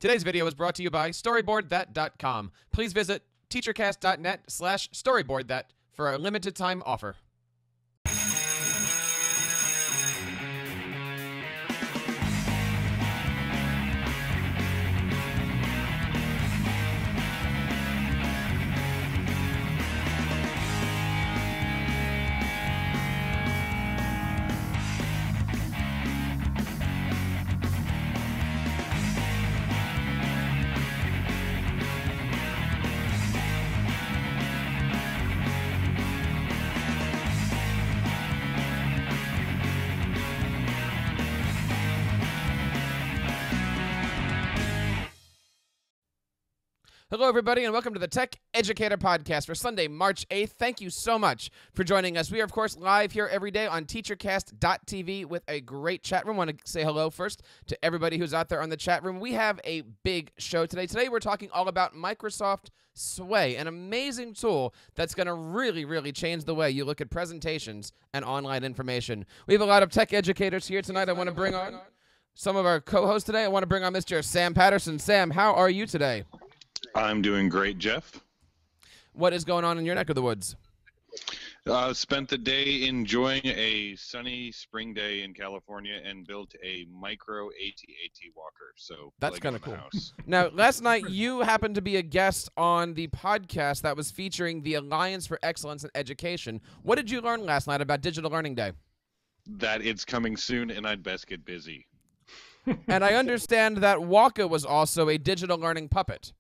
Today's video is brought to you by StoryboardThat.com. Please visit teachercast.net/storyboardthat for a limited time offer. Hello, everybody, and welcome to the TechEducator Podcast for Sunday, March 8th. Thank you so much for joining us. We are, of course, live here every day on teachercast.tv with a great chat room. I want to say hello first to everybody who's out there on the chat room. We have a big show today. Today, we're talking all about Microsoft Sway, an amazing tool that's going to really change the way you look at presentations and online information. We have a lot of tech educators here tonight. I want to bring on some of our co-hosts today. I want to bring on Mr. Sam Patterson. Sam, how are you today? I'm doing great, Jeff. What is going on in your neck of the woods? Spent the day enjoying a sunny spring day in California and built a micro AT-AT walker. So that's kind of cool. Now, last night you happened to be a guest on the podcast that was featuring the Alliance for Excellence in Education. What did you learn last night about Digital Learning Day? That it's coming soon and I'd best get busy. And I understand that Waka was also a digital learning puppet.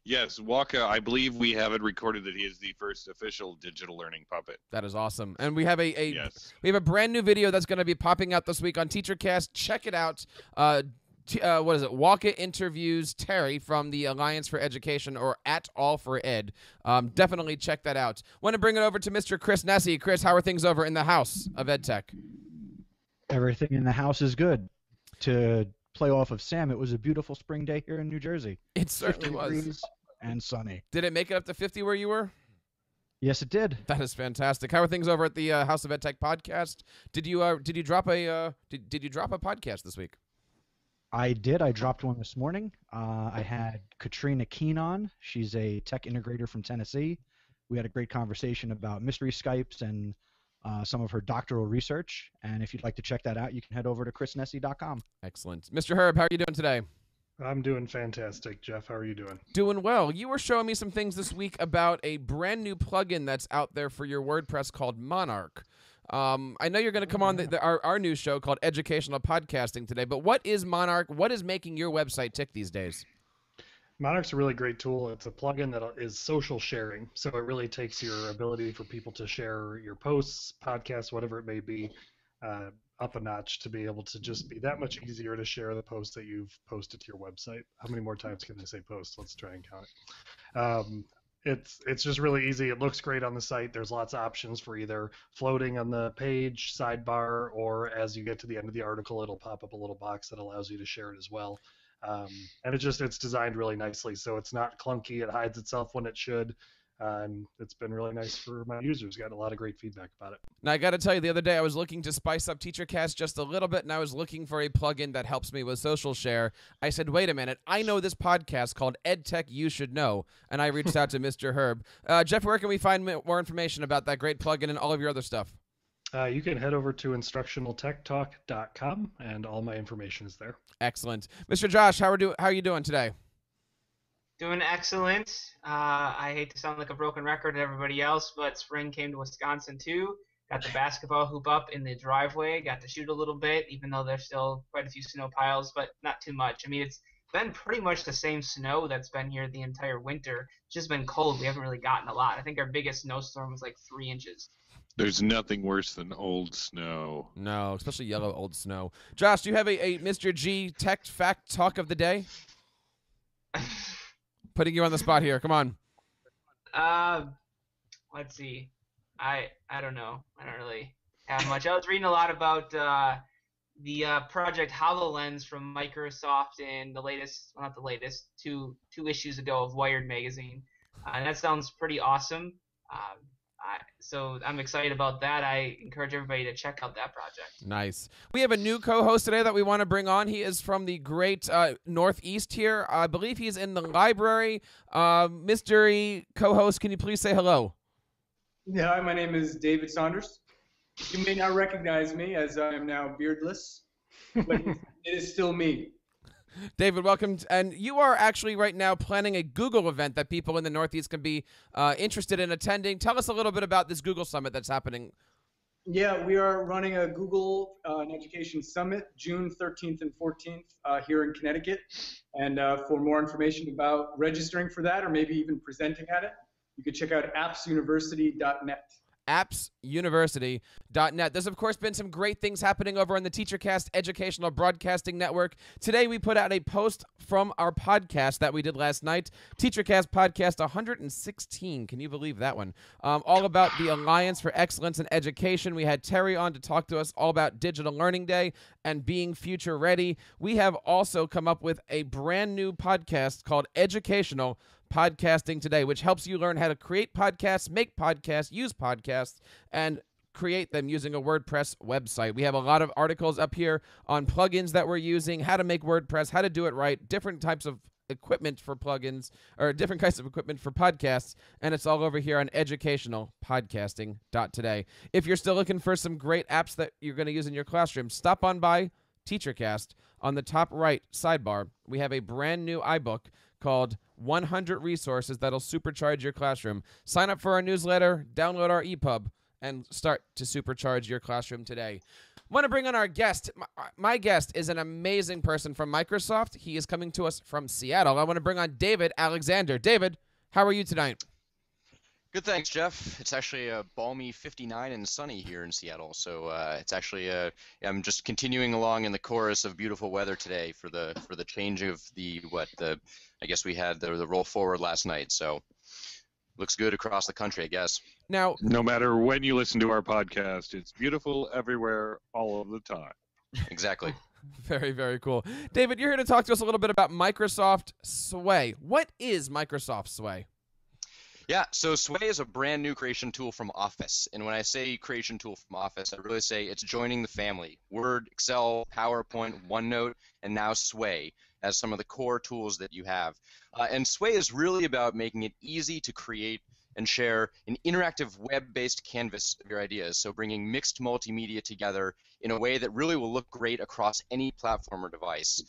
Yes, Waka, I believe we have it recorded that he is the first official digital learning puppet. That is awesome. And we have yes. We have a brand new video that's going to be popping out this week on TeacherCast. Check it out. What is it? Waka interviews Terry from the Alliance for Education, or at All for Ed. Definitely check that out. Want to bring it over to Mr. Chris Nesi. Chris, how are things over in the house of EdTech? Everything in the house is good. To play off of Sam, it was a beautiful spring day here in New Jersey. It certainly was. And sunny. Did it make it up to 50 where you were? Yes, it did. That is fantastic. How are things over at the House of EdTech podcast? Did you drop a podcast this week? I did. I dropped one this morning. I had Katrina Keen on. She's a tech integrator from Tennessee. We had a great conversation about mystery Skypes and some of her doctoral research. And if you'd like to check that out, you can head over to chrisnesi.com. Excellent. Mr. Herb, how are you doing today? I'm doing fantastic. Jeff, how are you doing? Doing well. You were showing me some things this week about a brand new plugin that's out there for your WordPress called Monarch. I know you're going to come on our new show called Educational Podcasting today, but what is Monarch? What is making your website tick these days? Monarch's a really great tool. It's a plugin that is social sharing, so it really takes your ability for people to share your posts, podcasts, whatever it may be, up a notch to be able to just be that much easier to share the post that you've posted to your website. How many more times can I say post? Let's try and count it. It's just really easy. It looks great on the site. There's lots of options for either floating on the page, sidebar, or as you get to the end of the article, it'll pop up a little box that allows you to share it as well. And it's designed really nicely, so it's not clunky. It hides itself when it should. And it's been really nice for my users. Got a lot of great feedback about it. Now, I got to tell you, the other day I was looking to spice up TeacherCast just a little bit, and I was looking for a plugin that helps me with social share. I said, wait a minute, I know this podcast called EdTech You Should Know, and I reached out to Mr. Herb. Jeff, where can we find more information about that great plugin and all of your other stuff? You can head over to instructionaltechtalk.com, and all my information is there. Excellent. Mr. Josh, how are you doing today? Doing excellent. I hate to sound like a broken record to everybody else, but spring came to Wisconsin too. Got the basketball hoop up in the driveway. Got to shoot a little bit, even though there's still quite a few snow piles, but not too much. I mean, it's been pretty much the same snow that's been here the entire winter. It's just been cold. We haven't really gotten a lot. I think our biggest snowstorm was like 3 inches. There's nothing worse than old snow. No, especially yellow old snow. Josh, do you have a Mr. G Tech Fact Talk of the Day? Putting you on the spot here. Come on. Let's see. I don't know. I don't really have much. I was reading a lot about the project HoloLens from Microsoft in the latest, well, not the latest, two issues ago of Wired magazine. And that sounds pretty awesome. So I'm excited about that. I encourage everybody to check out that project. Nice. We have a new co-host today that we want to bring on. He is from the great Northeast here. I believe he's in the library. Mystery co-host, can you please say hello? Yeah, hi, my name is David Saunders. You may not recognize me as I am now beardless, but it is still me. David, welcome. And you are actually right now planning a Google event that people in the Northeast can be interested in attending. Tell us a little bit about this Google Summit that's happening. Yeah, we are running a Google Education Summit June 13th and 14th here in Connecticut. And for more information about registering for that or maybe even presenting at it, you can check out appsuniversity.net. appsuniversity.net. There's, of course, been some great things happening over on the TeacherCast Educational Broadcasting Network. Today, we put out a post from our podcast that we did last night, TeacherCast Podcast 116. Can you believe that one? All about the Alliance for Excellence in Education. We had Terry on to talk to us all about Digital Learning Day and being future ready. We have also come up with a brand new podcast called Educational Podcasting Today, which helps you learn how to create podcasts, make podcasts, use podcasts, and create them using a WordPress website. We have a lot of articles up here on plugins that we're using, how to make WordPress, how to do it right, different types of equipment for plugins, or different kinds of equipment for podcasts, and it's all over here on educationalpodcasting.today. If you're still looking for some great apps that you're going to use in your classroom, stop on by TeacherCast. On the top right sidebar, we have a brand new iBook called 100 Resources That'll Supercharge Your Classroom. Sign up for our newsletter, download our EPUB, and start to supercharge your classroom today. I want to bring on our guest. My guest is an amazing person from Microsoft. He is coming to us from Seattle. I want to bring on David Alexander. David, how are you tonight? Good, thanks, Jeff. It's actually a balmy 59 and sunny here in Seattle, so it's actually I'm just continuing along in the chorus of beautiful weather today for the change of I guess we had the roll forward last night, so looks good across the country, I guess. Now, No matter when you listen to our podcast, it's beautiful everywhere, all of the time. Exactly. very, very cool. David, you're here to talk to us a little bit about Microsoft Sway. What is Microsoft Sway? Yeah, so Sway is a brand new creation tool from Office. And when I say creation tool from Office, I really say it's joining the family. Word, Excel, PowerPoint, OneNote, and now Sway as some of the core tools that you have. And Sway is really about making it easy to create and share an interactive web-based canvas of your ideas. So bringing mixed multimedia together in a way that really will look great across any platform or device.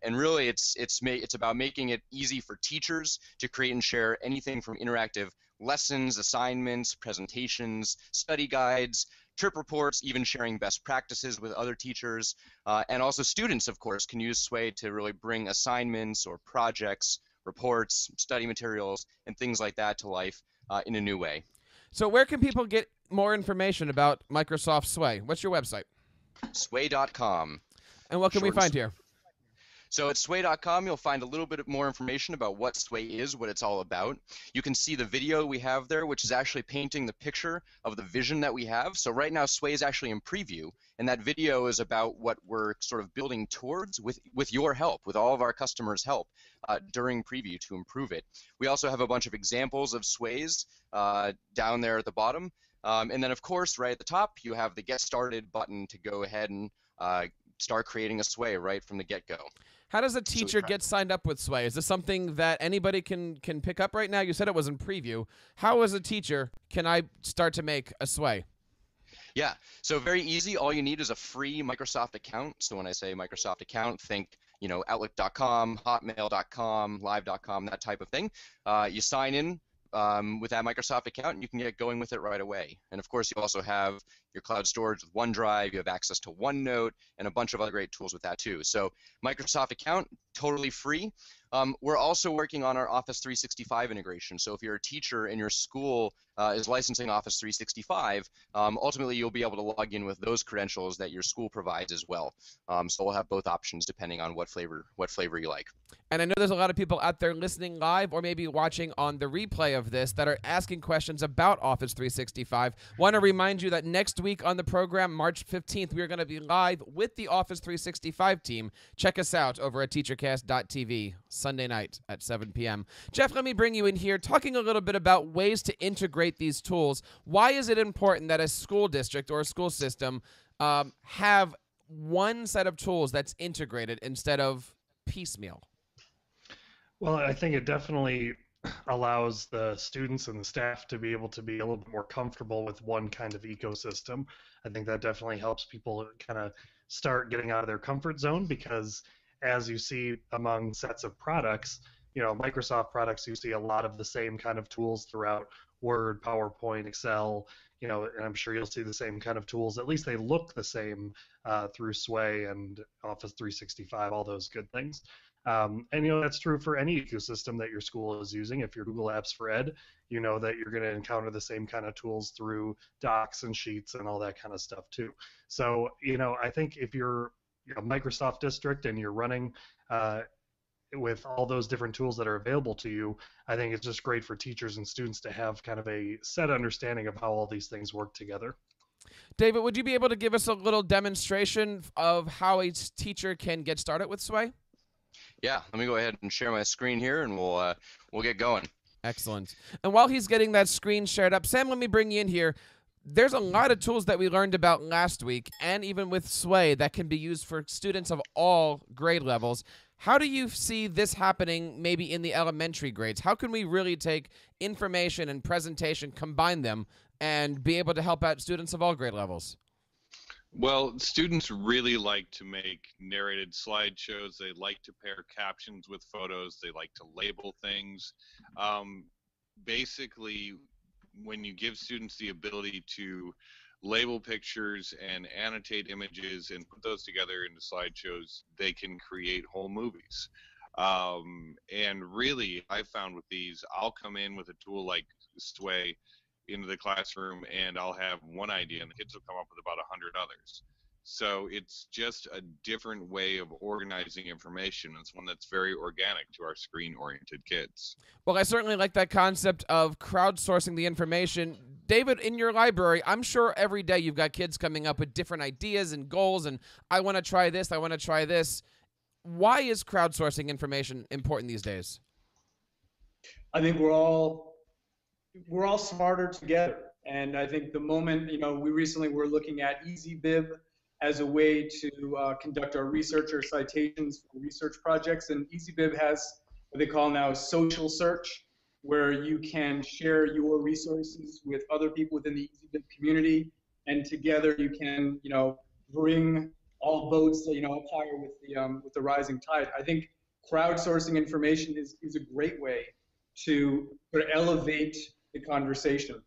And really, it's about making it easy for teachers to create and share anything from interactive lessons, assignments, presentations, study guides, trip reports, even sharing best practices with other teachers. And also students, of course, can use Sway to really bring assignments or projects, reports, study materials, and things like that to life in a new way. So where can people get more information about Microsoft Sway? What's your website? Sway.com. And what can we find here? So at sway.com, you'll find a little bit more information about what Sway is, what it's all about. You can see the video we have there, which is actually painting the picture of the vision that we have. So right now, Sway is actually in preview, and that video is about what we're sort of building towards with your help, with all of our customers' help during preview to improve it. We also have a bunch of examples of Sways down there at the bottom. And then, of course, right at the top, you have the Get Started button to go ahead and start creating a Sway right from the get-go. How does a teacher get signed up with Sway? Is this something that anybody can pick up right now? You said it was in preview. How, as a teacher, can I start to make a Sway? Yeah, so very easy. All you need is a free Microsoft account. So when I say Microsoft account, think Outlook.com, Hotmail.com, Live.com, that type of thing. You sign in with that Microsoft account, and you can get going with it right away. And of course, you also have your cloud storage with OneDrive. You have access to OneNote and a bunch of other great tools with that too. So Microsoft account, totally free. We're also working on our Office 365 integration. So if you're a teacher and your school is licensing Office 365, ultimately you'll be able to log in with those credentials that your school provides as well. So we'll have both options depending on what flavor you like. And I know there's a lot of people out there listening live or maybe watching on the replay of this that are asking questions about Office 365. Want to remind you that next week on the program, March 15th, we are going to be live with the Office 365 team. Check us out over at TeacherCast. TechEducatorCast.tv, Sunday night at 7 p.m. Jeff, let me bring you in here talking a little bit about ways to integrate these tools. Why is it important that a school district or a school system have one set of tools that's integrated instead of piecemeal? Well, I think it definitely allows the students and the staff to be able to be a little bit more comfortable with one kind of ecosystem. I think that definitely helps people kind of start getting out of their comfort zone, because as you see among sets of products, Microsoft products, you see a lot of the same kind of tools throughout: Word, PowerPoint, Excel, and I'm sure you'll see the same kind of tools. At least they look the same through Sway and Office 365, all those good things. And that's true for any ecosystem that your school is using. If you're Google Apps for Ed, you know that you're going to encounter the same kind of tools through Docs and Sheets and all that kind of stuff too. So, I think if you're a Microsoft district and you're running with all those different tools that are available to you, I think it's just great for teachers and students to have kind of a set understanding of how all these things work together. David, would you be able to give us a little demonstration of how a teacher can get started with Sway? Yeah, let me go ahead and share my screen here, and we'll get going. Excellent. And while he's getting that screen shared up, Sam, let me bring you in here. There's a lot of tools that we learned about last week, and even with Sway, that can be used for students of all grade levels. How do you see this happening maybe in the elementary grades? How can we really take information and presentation, combine them, and be able to help out students of all grade levels? Well, students really like to make narrated slideshows. They like to pair captions with photos. They like to label things. Basically, when you give students the ability to label pictures and annotate images and put those together into slideshows, they can create whole movies. And really, I found with these, I'll come in with a tool like Sway into the classroom, and I'll have one idea, and the kids will come up with about 100 others. So it's just a different way of organizing information. It's one that's very organic to our screen-oriented kids. Well, I certainly like that concept of crowdsourcing the information. David, in your library, I'm sure every day you've got kids coming up with different ideas and goals, and I want to try this, I want to try this. Why is crowdsourcing information important these days? I think we're all smarter together. And I think the moment, we recently were looking at EasyBib as a way to conduct our research or citations for research projects. And EasyBib has what they call now social search, where you can share your resources with other people within the EasyBib community. And together you can, bring all boats, up higher with the rising tide. I think crowdsourcing information is a great way to sort of elevate the conversation.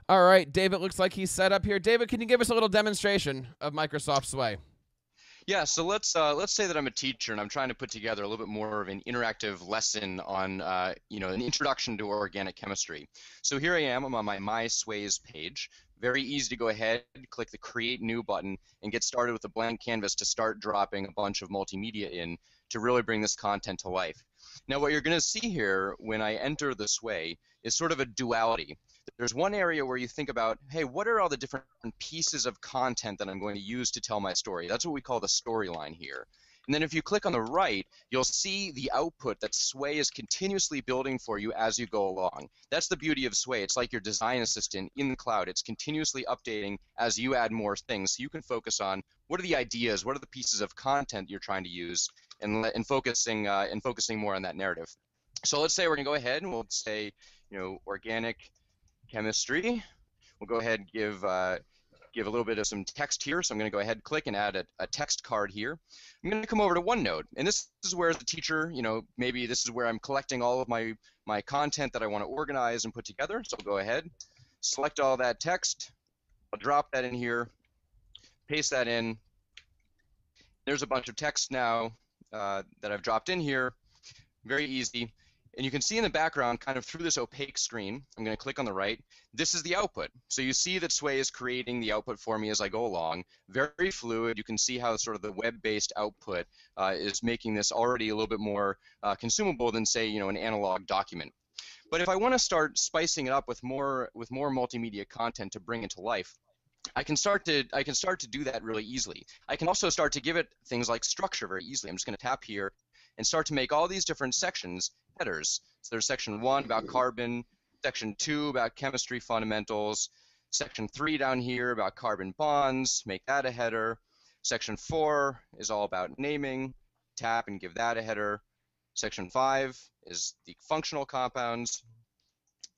All right, David looks like he's set up here. David, can you give us a little demonstration of Microsoft Sway? Yeah, so let's say that I'm a teacher and I'm trying to put together a little bit more of an interactive lesson on an introduction to organic chemistry. So here I am. I'm on my Sways page. Very easy to go ahead, click the Create New button, and get started with a blank canvas to start dropping a bunch of multimedia in to really bring this content to life. Now, what you're going to see here when I enter the Sway is sort of a duality. There's one area where you think about, hey, what are all the different pieces of content that I'm going to use to tell my story? That's what we call the storyline here. And then if you click on the right, you'll see the output that Sway is continuously building for you as you go along. That's the beauty of Sway. It's like your design assistant in the cloud. It's continuously updating as you add more things. So you can focus on what are the ideas, what are the pieces of content you're trying to use, and focusing more on that narrative. So let's say we're going to go ahead and we'll say, organic chemistry. We'll go ahead and give a little bit of some text here. So I'm going to go ahead and click and add a text card here. I'm going to come over to OneNote, and this is where, as a teacher, maybe this is where I'm collecting all of my content that I want to organize and put together. So I'll go ahead, select all that text. I'll drop that in here, paste that in. There's a bunch of text now that I've dropped in here. Very easy. And you can see in the background, kind of through this opaque screen, I'm going to click on the right, this is the output. So you see that Sway is creating the output for me as I go along. Very fluid. You can see how sort of the web-based output is making this already a little bit more consumable than, say, an analog document. But if I want to start spicing it up with more multimedia content to bring it to life, I can start to do that really easily. I can also start to give it things like structure very easily. I'm just going to tap here and start to make all these different sections headers. So there's section 1 about carbon, section 2 about chemistry fundamentals, section 3 down here about carbon bonds, make that a header. Section 4 is all about naming, tap and give that a header. Section 5 is the functional compounds.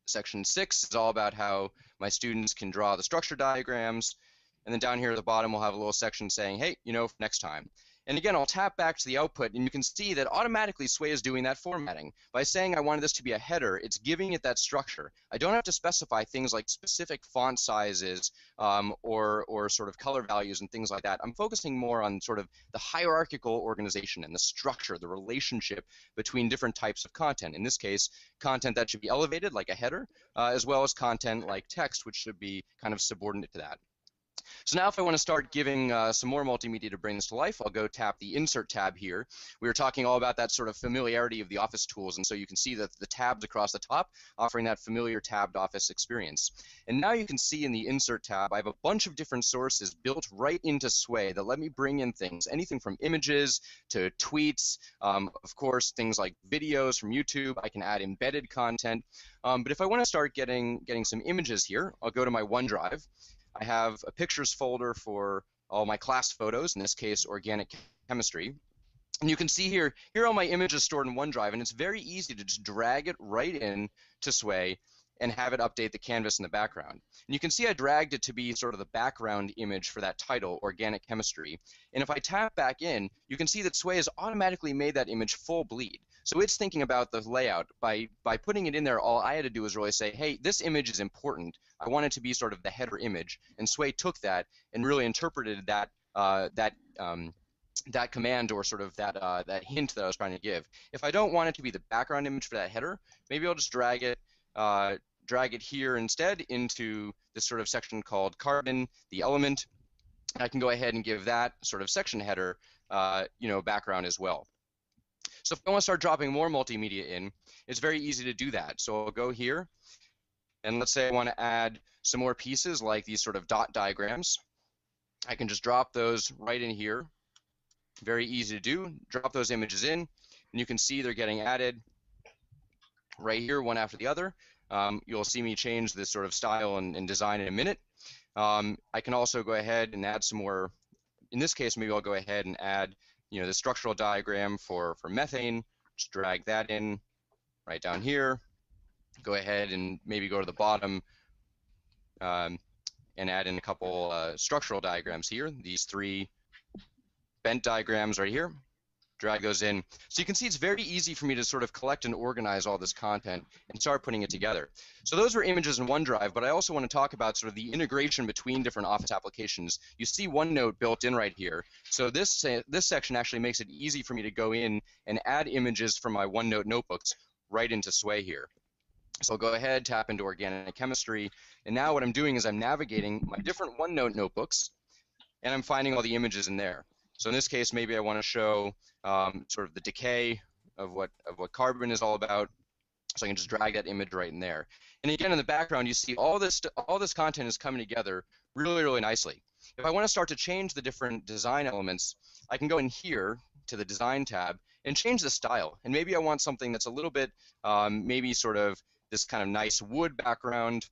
Section 6 is all about how my students can draw the structure diagrams. And then down here at the bottom, we'll have a little section saying, hey, for next time. And again, I'll tap back to the output, and you can see that automatically Sway is doing that formatting. By saying I wanted this to be a header, it's giving it that structure. I don't have to specify things like specific font sizes or sort of color values and things like that. I'm focusing more on sort of the hierarchical organization and the structure, the relationship between different types of content. In this case, content that should be elevated, like a header, as well as content like text, which should be kind of subordinate to that. So now if I want to start giving some more multimedia to bring this to life, I'll go tap the Insert tab here. We were talking all about that sort of familiarity of the Office tools, and so you can see that the tabs across the top offering that familiar tabbed Office experience. And now you can see in the Insert tab, I have a bunch of different sources built right into Sway that let me bring in things, anything from images to tweets, of course, things like videos from YouTube. I can add embedded content. But if I want to start getting some images here, I'll go to my OneDrive. I have a pictures folder for all my class photos, in this case, organic chemistry. And you can see here are all my images stored in OneDrive, and it's very easy to just drag it right in to Sway and have it update the canvas in the background. And you can see I dragged it to be sort of the background image for that title, organic chemistry. And if I tap back in, you can see that Sway has automatically made that image full bleed. So it's thinking about the layout. By putting it in there, all I had to do was really say, hey, this image is important. I want it to be sort of the header image. And Sway took that and really interpreted that that command or sort of that hint that I was trying to give. If I don't want it to be the background image for that header, maybe I'll just drag it here instead into this sort of section called carbon, the element. I can go ahead and give that sort of section header, background as well. So if I want to start dropping more multimedia in, it's very easy to do that. So I'll go here, and let's say I want to add some more pieces like these sort of dot diagrams. I can just drop those right in here. Very easy to do. Drop those images in, and you can see they're getting added right here, one after the other. You'll see me change this sort of style and design in a minute. I can also go ahead and add some more. In this case, maybe I'll go ahead and add the structural diagram for methane. Just drag that in right down here. Go ahead and maybe go to the bottom and add in a couple structural diagrams here. These 3 bent diagrams right here. Drag those in. So you can see it's very easy for me to sort of collect and organize all this content and start putting it together. So those were images in OneDrive, but I also want to talk about sort of the integration between different Office applications. You see OneNote built in right here. So this section actually makes it easy for me to go in and add images from my OneNote notebooks right into Sway here. So I'll go ahead, tap into organic chemistry, and now what I'm doing is I'm navigating my different OneNote notebooks, and I'm finding all the images in there. So in this case, maybe I want to show sort of the decay of what carbon is all about. So I can just drag that image right in there. And again, in the background, you see all this content is coming together really, really nicely. If I want to start to change the different design elements, I can go in here to the Design tab and change the style. And maybe I want something that's a little bit, maybe sort of this kind of nice wood background.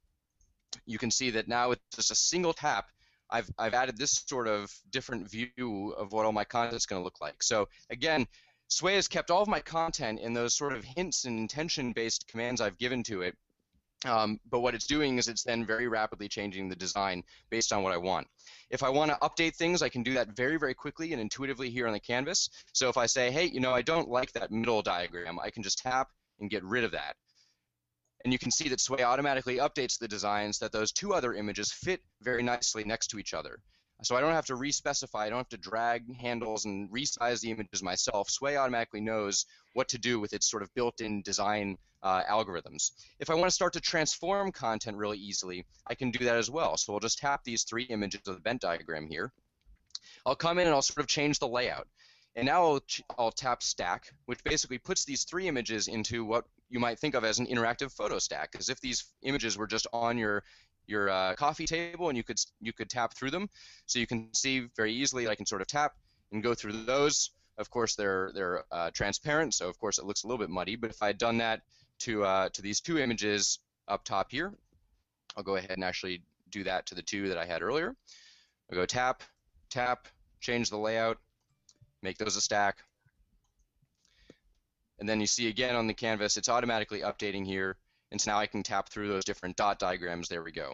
You can see that now with just a single tap, I've added this sort of different view of what all my content is going to look like. So again, Sway has kept all of my content in those sort of hints and intention-based commands I've given to it. But what it's doing is it's then very rapidly changing the design based on what I want. If I want to update things, I can do that very, very quickly and intuitively here on the canvas. So if I say, hey, I don't like that middle diagram, I can just tap and get rid of that. And you can see that Sway automatically updates the designs that those 2 other images fit very nicely next to each other. So I don't have to re-specify, I don't have to drag handles and resize the images myself. Sway automatically knows what to do with its sort of built-in design algorithms. If I want to start to transform content really easily, I can do that as well. So we'll just tap these 3 images of the bent diagram here. I'll come in and I'll sort of change the layout. And now I'll tap stack, which basically puts these 3 images into what you might think of as an interactive photo stack, as if these images were just on your coffee table and you could tap through them. So you can see very easily that I can sort of tap and go through those. Of course, they're transparent, so of course it looks a little bit muddy. But if I had done that to these 2 images up top here, I'll go ahead and actually do that to the 2 that I had earlier. I'll go tap, tap, change the layout, make those a stack. And then you see again on the canvas, it's automatically updating here. And so now I can tap through those different dot diagrams. There we go.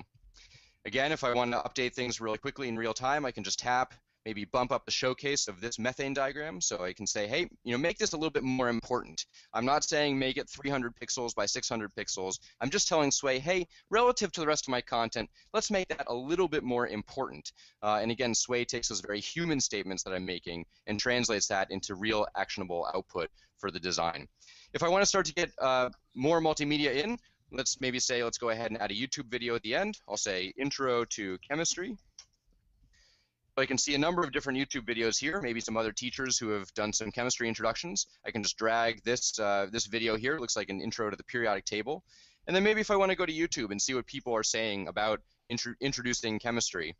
Again, if I want to update things really quickly in real time, I can just tap, maybe bump up the showcase of this methane diagram. So I can say, hey, make this a little bit more important. I'm not saying make it 300 pixels by 600 pixels. I'm just telling Sway, hey, relative to the rest of my content, let's make that a little bit more important. And again, Sway takes those very human statements that I'm making and translates that into real actionable output for the design. If I want to start to get more multimedia in, let's maybe say, let's go ahead and add a YouTube video at the end. I'll say intro to chemistry. I can see a number of different YouTube videos here, maybe some other teachers who have done some chemistry introductions. I can just drag this video here. It looks like an intro to the periodic table. And then maybe if I want to go to YouTube and see what people are saying about introducing chemistry.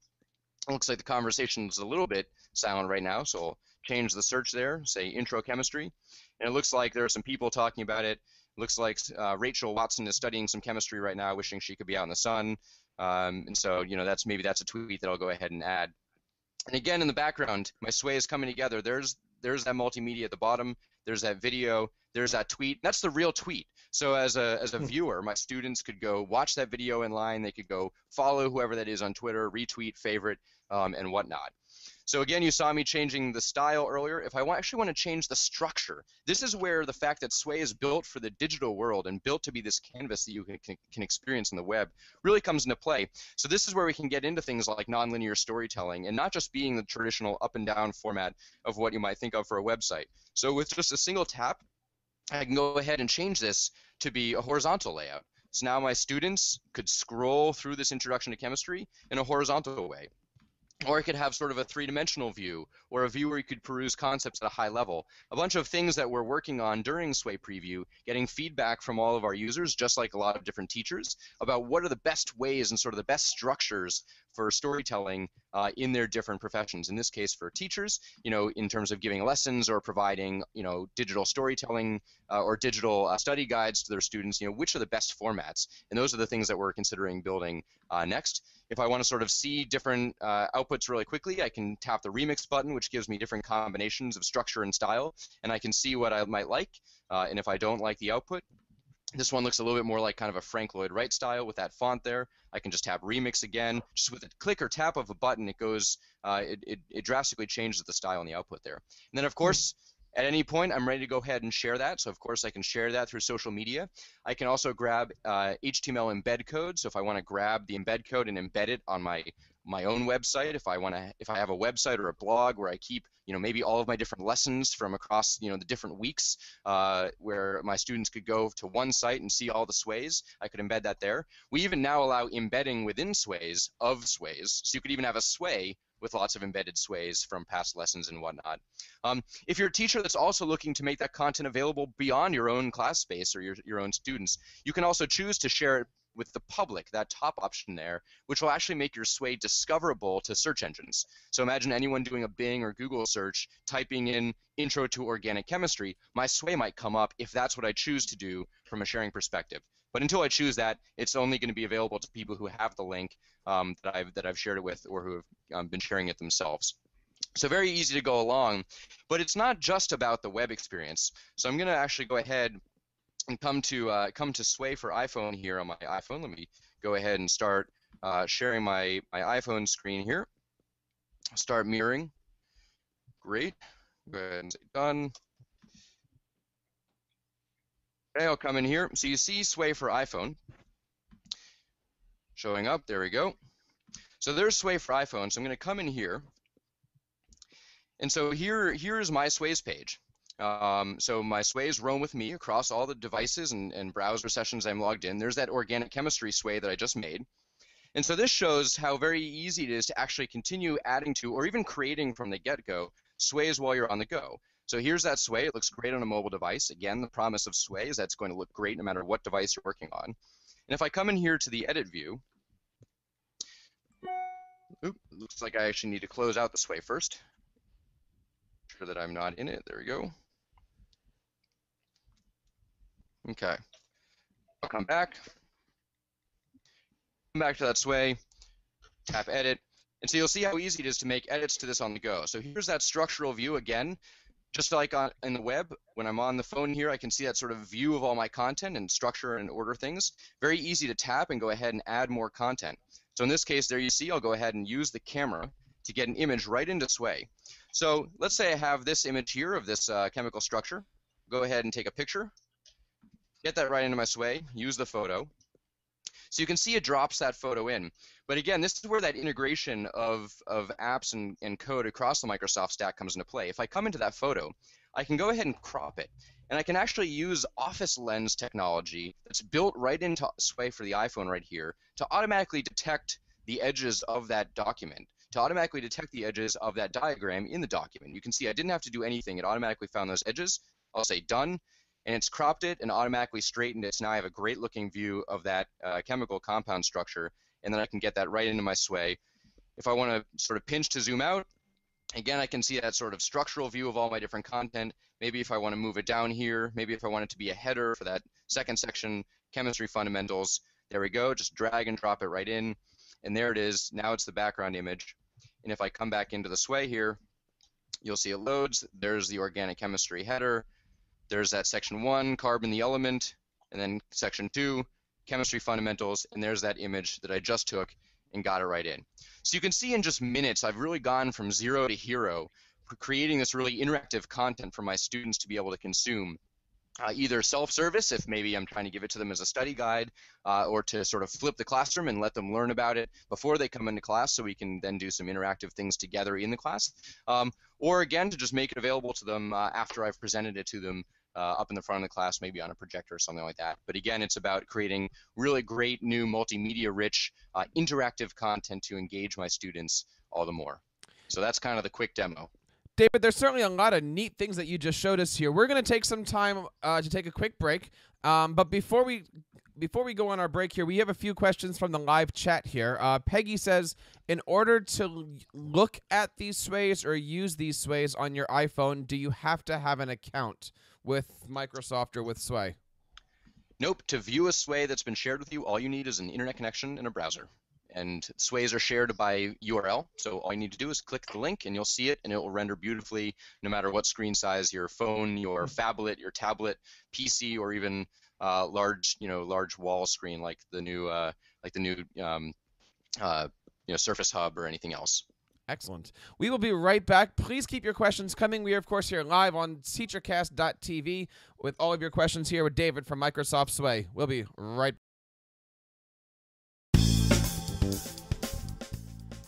It looks like the conversation is a little bit silent right now, so I'll change the search there, say intro chemistry. And it looks like there are some people talking about it. It looks like Rachel Watson is studying some chemistry right now, wishing she could be out in the sun. And so, that's a tweet that I'll go ahead and add. And again, in the background, my Sway is coming together. There's that multimedia at the bottom. There's that video. There's that tweet. That's the real tweet. So as a viewer, my students could go watch that video in line. They could go follow whoever that is on Twitter, retweet, favorite, and whatnot. So again, you saw me changing the style earlier. If I actually want to change the structure, this is where the fact that Sway is built for the digital world and built to be this canvas that you can experience in the web really comes into play. So this is where we can get into things like nonlinear storytelling and not just being the traditional up and down format of what you might think of for a website. So with just a single tap, I can go ahead and change this to be a horizontal layout. So now my students could scroll through this introduction to chemistry in a horizontal way. Or it could have sort of a 3-dimensional view, or a view where you could peruse concepts at a high level. A bunch of things that we're working on during Sway Preview, getting feedback from all of our users, just like a lot of different teachers, about what are the best ways and sort of the best structures for storytelling in their different professions. In this case, for teachers, in terms of giving lessons or providing, digital storytelling or digital study guides to their students, which are the best formats. And those are the things that we're considering building next. If I want to sort of see different outputs really quickly, I can tap the remix button, which gives me different combinations of structure and style, and I can see what I might like. And if I don't like the output, this one looks a little bit more like kind of a Frank Lloyd Wright style with that font there. I can just tap remix again. Just with a click or tap of a button, it goes, it drastically changes the style and the output there. And then, of course, at any point, I'm ready to go ahead and share that. So, of course, I can share that through social media. I can also grab HTML embed code. So if I want to grab the embed code and embed it on my own website, if I have a website or a blog where I keep, maybe all of my different lessons from across, the different weeks where my students could go to one site and see all the sways, I could embed that there. We even now allow embedding within sways of sways. So you could even have a sway with lots of embedded sways from past lessons and whatnot. If you're a teacher that's also looking to make that content available beyond your own class space or your own students, you can also choose to share it with the public, that top option there, which will actually make your sway discoverable to search engines. So imagine anyone doing a Bing or Google search, typing in intro to organic chemistry, my sway might come up if that's what I choose to do from a sharing perspective. But until I choose that, it's only going to be available to people who have the link that I've shared it with or who have been sharing it themselves. So very easy to go along, but it's not just about the web experience. So I'm going to actually go ahead and come to Sway for iPhone here on my iPhone. Let me go ahead and start sharing my iPhone screen here. I'll start mirroring. Great. Go ahead and say done. Okay, I'll come in here. So you see Sway for iPhone showing up. There we go. So there's Sway for iPhone. So I'm going to come in here. And so here is my Sways page. So my sways roam with me across all the devices and browser sessions I'm logged in. There's that organic chemistry sway that I just made. And so this shows how very easy it is to actually continue adding to or even creating from the get-go sways while you're on the go. So here's that sway. It looks great on a mobile device. Again, the promise of sway is that it's going to look great no matter what device you're working on. And if I come in here to the edit view, looks like I actually need to close out the sway first. Make sure that I'm not in it. There we go. Okay. I'll come back to that sway, tap edit, and so you'll see how easy it is to make edits to this on the go. So here's that structural view again. Just like in the web, when I'm on the phone here, I can see that sort of view of all my content and structure and order things. Very easy to tap and go ahead and add more content. So in this case, there you see, I'll go ahead and use the camera to get an image right into Sway. So let's say I have this image here of this chemical structure. Go ahead and take a picture, get that right into my Sway, use the photo. So you can see it drops that photo in. But again, this is where that integration of apps and code across the Microsoft stack comes into play. If I come into that photo, I can go ahead and crop it. And I can actually use Office Lens technology that's built right into Sway for the iPhone right here to automatically detect the edges of that document, to automatically detect the edges of that diagram in the document. You can see I didn't have to do anything. It automatically found those edges. I'll say done. And it's cropped it and automatically straightened it. So now I have a great looking view of that chemical compound structure, and then I can get that right into my Sway. If I want to sort of pinch to zoom out, again, I can see that sort of structural view of all my different content. Maybe if I want to move it down here, maybe if I want it to be a header for that second section, chemistry fundamentals, there we go, just drag and drop it right in, and there it is. Now it's the background image. And if I come back into the Sway here, you'll see it loads. There's the organic chemistry header. There's that section 1, carbon the element, and then section 2, chemistry fundamentals, and there's that image that I just took and got it right in. So you can see in just minutes, I've really gone from zero to hero, creating this really interactive content for my students to be able to consume. Either self-service, if maybe I'm trying to give it to them as a study guide, or to sort of flip the classroom and let them learn about it before they come into class so we can then do some interactive things together in the class. Or again, to just make it available to them after I've presented it to them up in the front of the class, maybe on a projector or something like that. But again, it's about creating really great new multimedia-rich interactive content to engage my students all the more. So that's kind of the quick demo. David, there's certainly a lot of neat things that you just showed us here. We're going to take some time to take a quick break. But before we go on our break here, we have a few questions from the live chat here. Peggy says, in order to look at these Sways or use these Sways on your iPhone, do you have to have an account with Microsoft or with Sway? Nope. To view a Sway that's been shared with you, all you need is an internet connection and a browser. And Sways are shared by URL, so all you need to do is click the link and you'll see it, and it will render beautifully no matter what screen size, your phone, your phablet, your tablet, PC, or even large wall screen like the new Surface Hub or anything else. Excellent. We will be right back. Please keep your questions coming. We are, of course, here live on teachercast.tv with all of your questions here with David from Microsoft Sway. We'll be right back.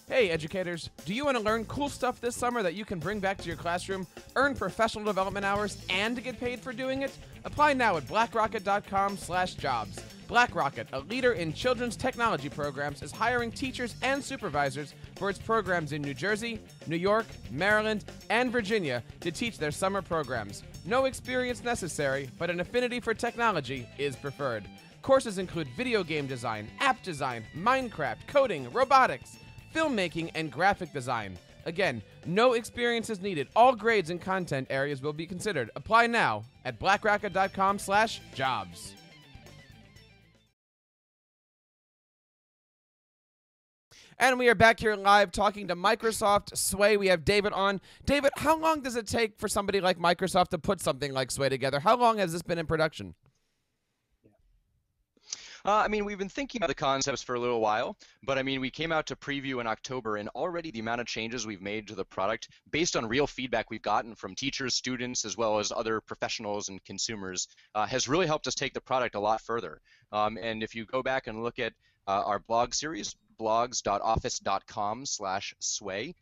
Hey, educators, do you want to learn cool stuff this summer that you can bring back to your classroom, earn professional development hours, and get paid for doing it? Apply now at blackrocket.com/jobs. BlackRocket, a leader in children's technology programs, is hiring teachers and supervisors for its programs in New Jersey, New York, Maryland, and Virginia to teach their summer programs. No experience necessary, but an affinity for technology is preferred. Courses include video game design, app design, Minecraft, coding, robotics, filmmaking, and graphic design. Again, no experience is needed. All grades and content areas will be considered. Apply now at blackrocket.com/jobs. And we are back here live talking to Microsoft Sway. We have David on. David, how long does it take for somebody like Microsoft to put something like Sway together? How long has this been in production? We've been thinking about the concepts for a little while, but we came out to preview in October, and already the amount of changes we've made to the product based on real feedback we've gotten from teachers, students, as well as other professionals and consumers has really helped us take the product a lot further. And if you go back and look at our blog series, blogs.office.com/sway,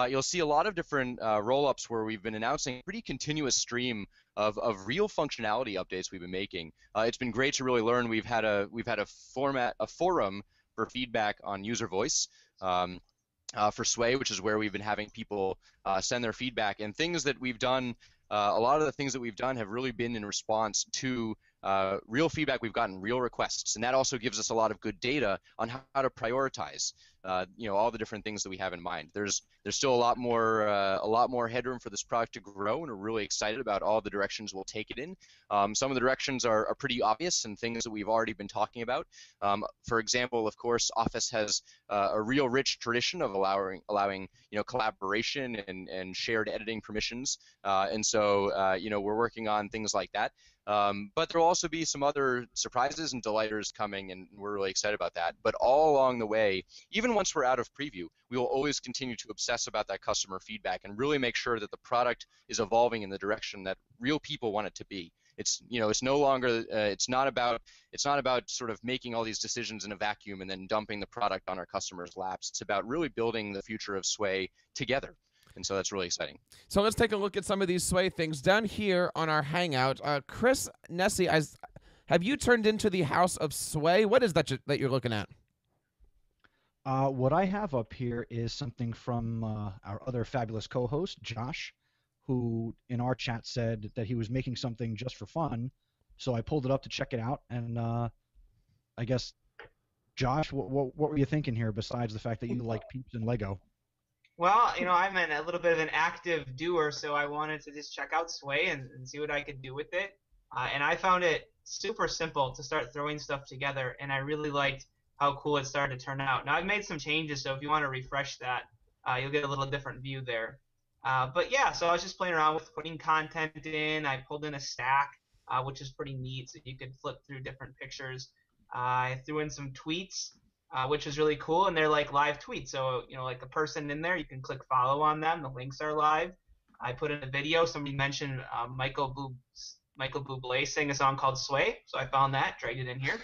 you'll see a lot of different roll-ups where we've been announcing a pretty continuous stream of real functionality updates we've been making. It's been great to really learn. We've had a forum for feedback on user voice. for Sway, which is where we've been having people send their feedback, and things that we've done. A lot of the things that we've done have really been in response to real feedback we've gotten, real requests, and that also gives us a lot of good data on how to prioritize, all the different things that we have in mind. There's still a lot more headroom for this product to grow, and we're really excited about all the directions we'll take it in. Some of the directions are pretty obvious and things that we've already been talking about. For example, of course, Office has a real rich tradition of allowing collaboration and shared editing permissions, and so we're working on things like that. But there will also be some other surprises and delighters coming, and we're really excited about that. But all along the way, even once we're out of preview, we will always continue to obsess about that customer feedback and really make sure that the product is evolving in the direction that real people want it to be. It's no longer it's not about sort of making all these decisions in a vacuum and then dumping the product on our customers' laps. It's about really building the future of Sway together. And so that's really exciting. So let's take a look at some of these Sway things down here on our Hangout. Chris, Nesi, have you turned into the House of Sway? What is that you're looking at? What I have up here is something from our other fabulous co-host, Josh, who in our chat said that he was making something just for fun. So I pulled it up to check it out, and I guess, Josh, what were you thinking here besides the fact that you like Peeps and Lego? Well, I'm a little bit of an active doer, so I wanted to just check out Sway and see what I could do with it. And I found it super simple to start throwing stuff together, and I really liked how cool it started to turn out. Now, I've made some changes, so if you want to refresh that, you'll get a little different view there. But yeah, so I was just playing around with putting content in. I pulled in a stack, which is pretty neat, so you could flip through different pictures. I threw in some tweets, which is really cool, and they're like live tweets. So, like a person in there, you can click follow on them. The links are live. I put in a video. Somebody mentioned Michael Bublé sang a song called Sway, so I found that, dragged it in here.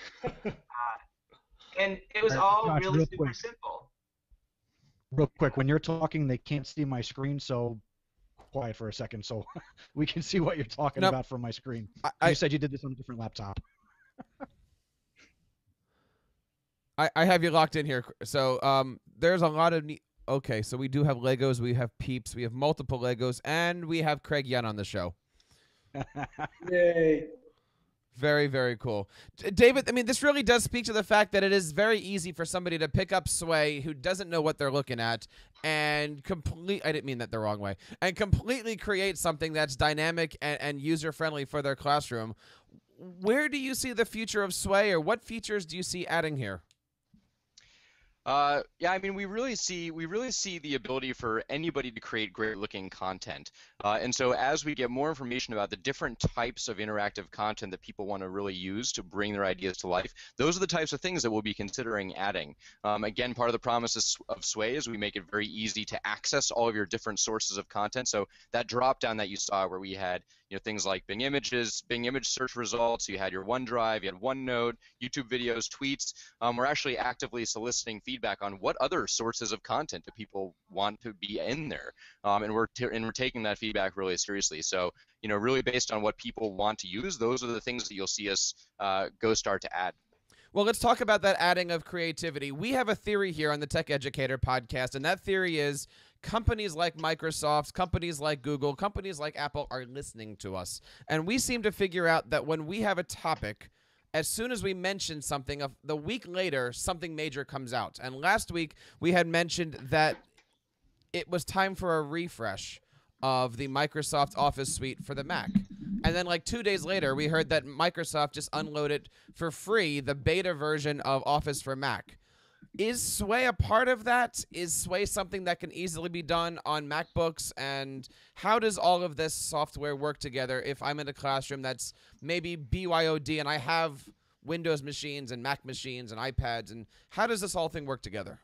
And it was all Josh, really real super quick. simple. Real quick, when you're talking, they can't see my screen, so quiet for a second so we can see what you're talking about from my screen. You said you did this on a different laptop. I have you locked in here. So there's a lot of okay, so we do have Legos, we have Peeps, we have multiple Legos, and we have Craig Young on the show. Yay. Very, very cool. David, I mean, this really does speak to the fact that it is very easy for somebody to pick up Sway who doesn't know what they're looking at and I didn't mean that the wrong way, and completely create something that's dynamic and user-friendly for their classroom. Where do you see the future of Sway, or what features do you see adding here? Yeah, I mean, we really see the ability for anybody to create great-looking content. And so as we get more information about the different types of interactive content that people want to really use to bring their ideas to life, those are the types of things that we'll be considering adding. Again, part of the promise of Sway is we make it very easy to access all of your different sources of content. So that drop-down that you saw where we had things like Bing Images, Bing Image search results, you had your OneDrive, you had OneNote, YouTube videos, tweets. We're actually actively soliciting feedback on what other sources of content do people want to be in there, and we're taking that feedback really seriously. So really based on what people want to use, those are the things that you'll see us start to add. Well, let's talk about that adding of creativity. We have a theory here on the Tech Educator Podcast, and that theory is companies like Microsoft, companies like Google, companies like Apple are listening to us. And we seem to figure out that when we have a topic, as soon as we mention something, the week later, something major comes out. And last week, we had mentioned that it was time for a refresh of the Microsoft Office suite for the Mac. And then like 2 days later, we heard that Microsoft just unloaded for free the beta version of Office for Mac. Is Sway a part of that? Is Sway something that can easily be done on MacBooks? And how does all of this software work together if I'm in a classroom that's maybe BYOD and I have Windows machines and Mac machines and iPads? And how does this whole thing work together?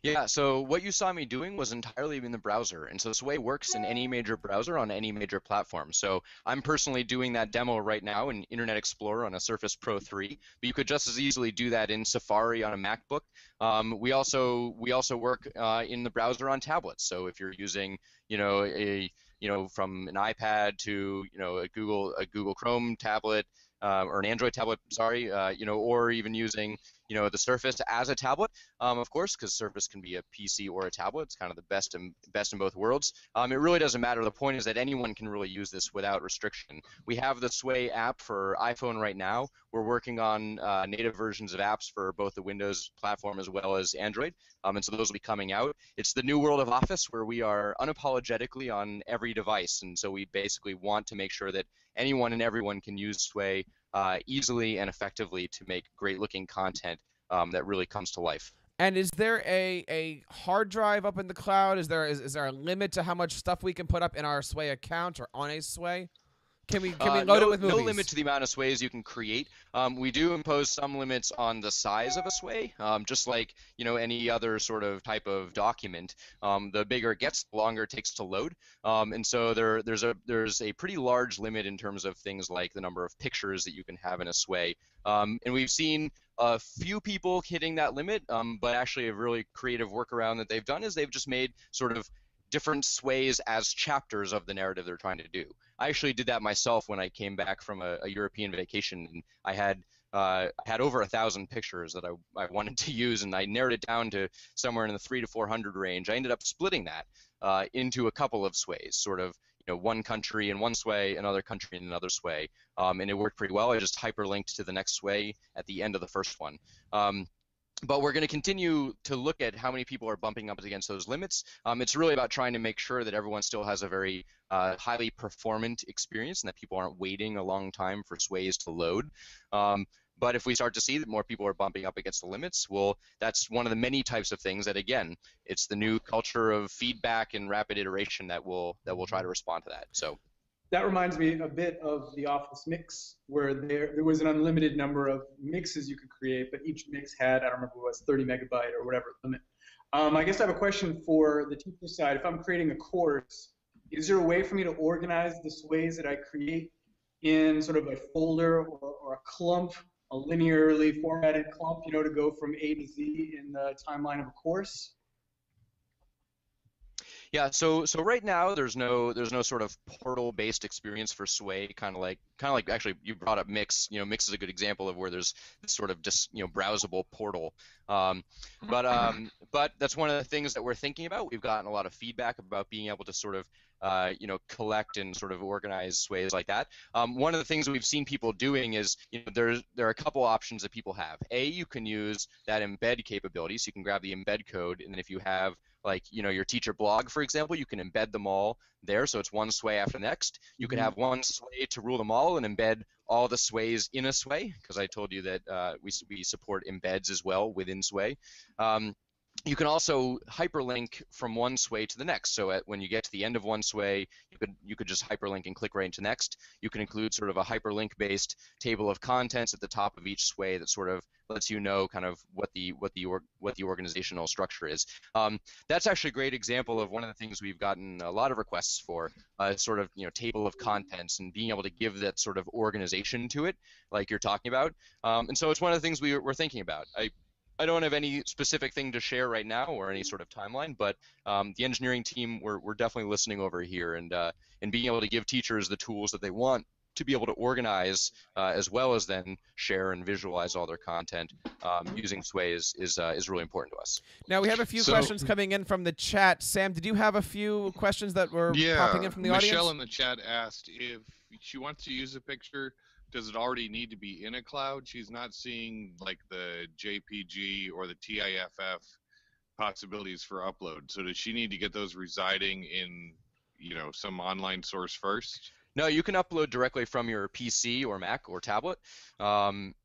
Yeah, so what you saw me doing was entirely in the browser, and so Sway works in any major browser on any major platform. So I'm personally doing that demo right now in Internet Explorer on a Surface Pro 3, but you could just as easily do that in Safari on a MacBook. We also work in the browser on tablets. So if you're using, from an iPad to a Google Chrome tablet. Or an Android tablet, sorry, or even using, the Surface as a tablet, of course, because Surface can be a PC or a tablet. It's kind of the best in both worlds. It really doesn't matter. The point is that anyone can really use this without restriction. We have the Sway app for iPhone right now. We're working on native versions of apps for both the Windows platform as well as Android, and so those will be coming out. It's the new world of Office where we are unapologetically on every device, and so we basically want to make sure that anyone and everyone can use Sway easily and effectively to make great-looking content that really comes to life. And is there a hard drive up in the cloud? Is there a limit to how much stuff we can put up in our Sway account or on a Sway? Can we load it with movies? No limit to the amount of sways you can create. We do impose some limits on the size of a sway, just like any other sort of type of document. The bigger it gets, the longer it takes to load, and so there's a pretty large limit in terms of things like the number of pictures that you can have in a sway. And we've seen a few people hitting that limit, but actually a really creative workaround that they've done is they've just made sort of different sways as chapters of the narrative they're trying to do. I actually did that myself when I came back from a European vacation, and I had over 1,000 pictures that I wanted to use, and I narrowed it down to somewhere in the 300 to 400 range. I ended up splitting that into a couple of sways, sort of one country in one sway, another country in another sway, and it worked pretty well. I just hyperlinked to the next sway at the end of the first one. But we're going to continue to look at how many people are bumping up against those limits. It's really about trying to make sure that everyone still has a very highly performant experience and that people aren't waiting a long time for sways to load. But if we start to see that more people are bumping up against the limits, well, that's one of the many types of things that, again, it's the new culture of feedback and rapid iteration that will try to respond to that. So. That reminds me a bit of the Office mix, where there was an unlimited number of mixes you could create, but each mix had, I don't remember what it was, 30 megabyte or whatever limit. I guess I have a question for the teacher side. If I'm creating a course, is there a way for me to organize the sways that I create in sort of a folder or a clump, a linearly formatted clump, to go from A to Z in the timeline of a course? Yeah, so right now there's no sort of portal-based experience for Sway, kind of like actually you brought up Mix. Mix is a good example of where there's this sort of just browsable portal. But that's one of the things that we're thinking about. We've gotten a lot of feedback about being able to sort of collect and sort of organize sways like that. One of the things we've seen people doing is, there are a couple options that people have. You can use that embed capability, so you can grab the embed code, and then if you have your teacher blog, for example, you can embed them all there, so it's one sway after the next. You can have one sway to rule them all and embed all the sways in a sway, because I told you that we support embeds as well within sway. You can also hyperlink from one sway to the next. So when you get to the end of one sway, you could just hyperlink and click right into next. You can include sort of a hyperlink-based table of contents at the top of each sway that sort of lets you know kind of what the organizational structure is. That's actually a great example of one of the things we've gotten a lot of requests for, sort of table of contents and being able to give that sort of organization to it, like you're talking about. And so it's one of the things we're thinking about. I don't have any specific thing to share right now or any sort of timeline, but the engineering team, we're definitely listening over here and being able to give teachers the tools that they want to be able to organize as well as then share and visualize all their content using Sway is really important to us. Now we have a few questions coming in from the chat. Sam, did you have a few questions that were popping in from the audience? Michelle in the chat asked if she wants to use a picture. Does it already need to be in a cloud? She's not seeing like the JPG or the TIFF possibilities for upload. So does she need to get those residing in, some online source first? No, you can upload directly from your PC or Mac or tablet. So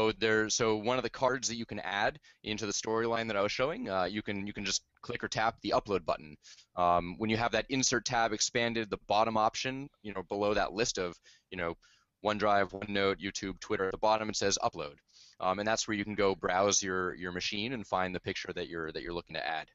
one of the cards that you can add into the storyline that I was showing, you can just click or tap the upload button. When you have that insert tab expanded, the bottom option, below that list of, OneDrive, OneNote, YouTube, Twitter, at the bottom it says upload, and that's where you can go browse your machine and find the picture that you're looking to add.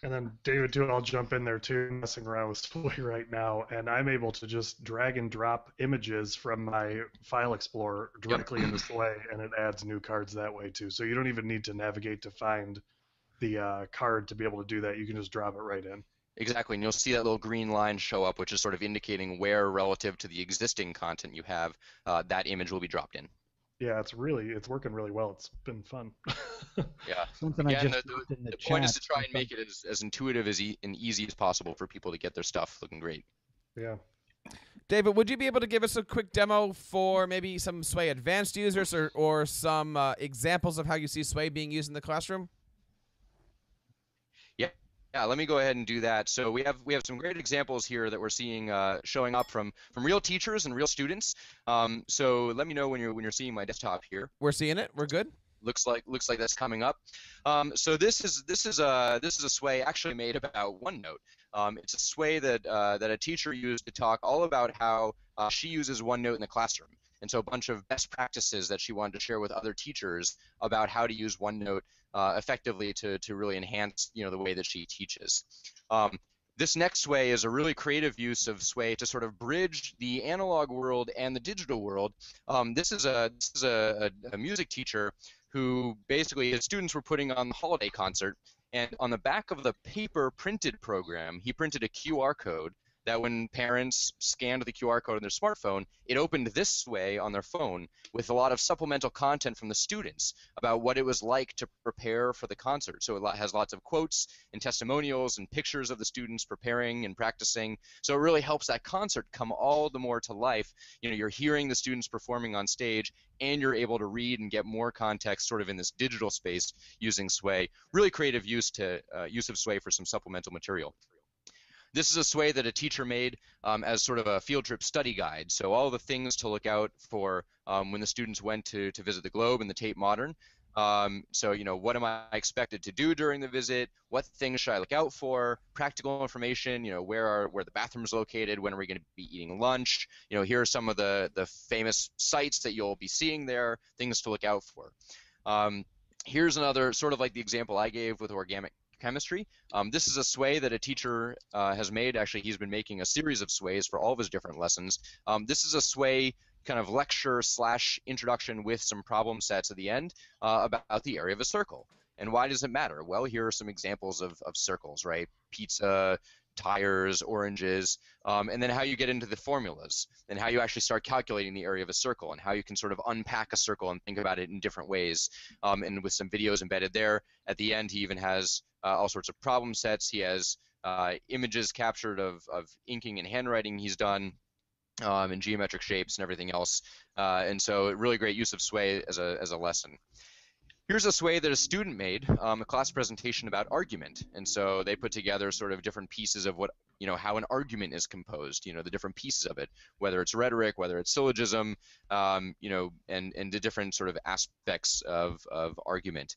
And then David too, I'll jump in there too, messing around with Sway right now, and I'm able to just drag and drop images from my file explorer directly into Sway, and it adds new cards that way too. So you don't even need to navigate to find the card to be able to do that. You can just drop it right in. Exactly, and you'll see that little green line show up, which is sort of indicating where, relative to the existing content you have, that image will be dropped in. Yeah, it's working really well. It's been fun. Yeah. Something Again, I just dropped in the the point is chat. to try and make it as intuitive and easy as possible for people to get their stuff looking great. Yeah. David, would you be able to give us a quick demo for maybe some Sway advanced users or some examples of how you see Sway being used in the classroom? Yeah, let me go ahead and do that. So we have some great examples here that we're seeing showing up from real teachers and real students. So let me know when you're seeing my desktop here. We're seeing it. We're good. Looks like that's coming up. So this is a sway actually made about OneNote. It's a sway that a teacher used to talk all about how she uses OneNote in the classroom, and so a bunch of best practices that she wanted to share with other teachers about how to use OneNote effectively to really enhance the way that she teaches. This next sway is a really creative use of sway to sort of bridge the analog world and the digital world. This is a music teacher who basically his students were putting on the holiday concert, and on the back of the paper printed program, he printed a QR code that when parents scanned the QR code on their smartphone, it opened this way on their phone with a lot of supplemental content from the students about what it was like to prepare for the concert. So it has lots of quotes and testimonials and pictures of the students preparing and practicing. So it really helps that concert come all the more to life. You're hearing the students performing on stage, and you're able to read and get more context sort of in this digital space using Sway. Really creative use of Sway for some supplemental material. This is a sway that a teacher made as sort of a field trip study guide. So all the things to look out for when the students went to visit the Globe and the Tate Modern. So what am I expected to do during the visit? What things should I look out for? Practical information. Where the bathroom's located? When are we going to be eating lunch? Here are some of the famous sites that you'll be seeing there. Things to look out for. Here's another sort of like the example I gave with organic chemistry. This is a sway that a teacher has made. Actually, he's been making a series of sways for all of his different lessons. This is a sway kind of lecture / introduction with some problem sets at the end about the area of a circle. And why does it matter? Well, here are some examples of circles, right? Pizza, tires, oranges, and then how you get into the formulas and how you actually start calculating the area of a circle and how you can sort of unpack a circle and think about it in different ways. And with some videos embedded there. At the end, he even has all sorts of problem sets. He has images captured of inking and handwriting he's done, and geometric shapes and everything else. And so really great use of sway as a lesson. Here's a sway that a student made, a class presentation about argument. And so they put together sort of different pieces of what, how an argument is composed, the different pieces of it, whether it's rhetoric, whether it's syllogism, and the different sort of aspects of argument.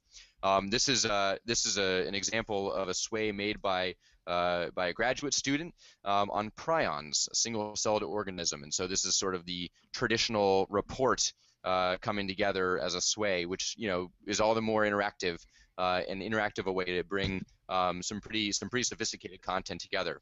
This is an example of a sway made by a graduate student on prions, a single-celled organism. And so this is sort of the traditional report coming together as a sway, which is all the more interactive, and interactive a way to bring some pretty sophisticated content together.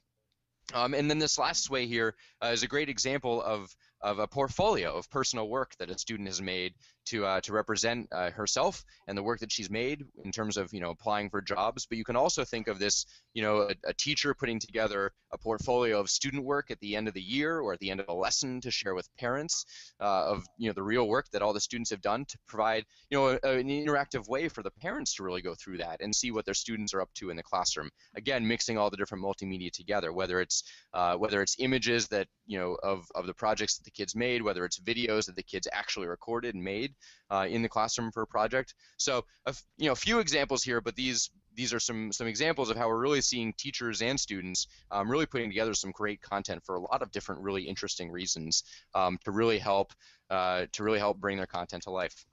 And then this last sway here is a great example of a portfolio of personal work that a student has made to represent herself and the work that she's made in terms of applying for jobs. But you can also think of this, a teacher putting together a portfolio of student work at the end of the year or at the end of a lesson to share with parents of the real work that all the students have done to provide an interactive way for the parents to really go through that and see what their students are up to in the classroom. Again, mixing all the different multimedia together, whether it's images that of the projects that the kids made, whether it's videos that the kids actually recorded and made in the classroom for a project. So a few examples here, but these are some examples of how we're really seeing teachers and students really putting together some great content for a lot of different really interesting reasons to really help bring their content to life.